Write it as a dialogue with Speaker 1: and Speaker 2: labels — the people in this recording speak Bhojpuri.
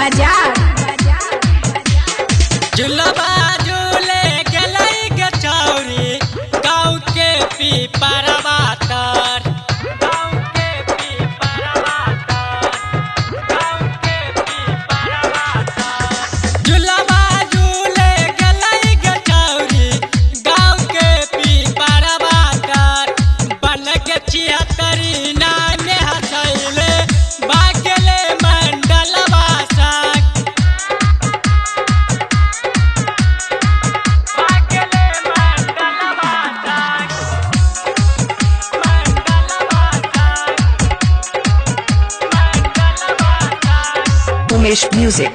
Speaker 1: बाजार।
Speaker 2: झुलबा झूले गेलई के चौरी गाँव के पीपरवा तर, गाँव के पीपरवा तर, गाँव के पीपरवा तर। झुलबा झूले गेलई के चौरी गाँव के पीपरवा तर, बन के छिहत्तरी नाम हंसैले भागले मंडलवा संग।
Speaker 1: Umesh Music।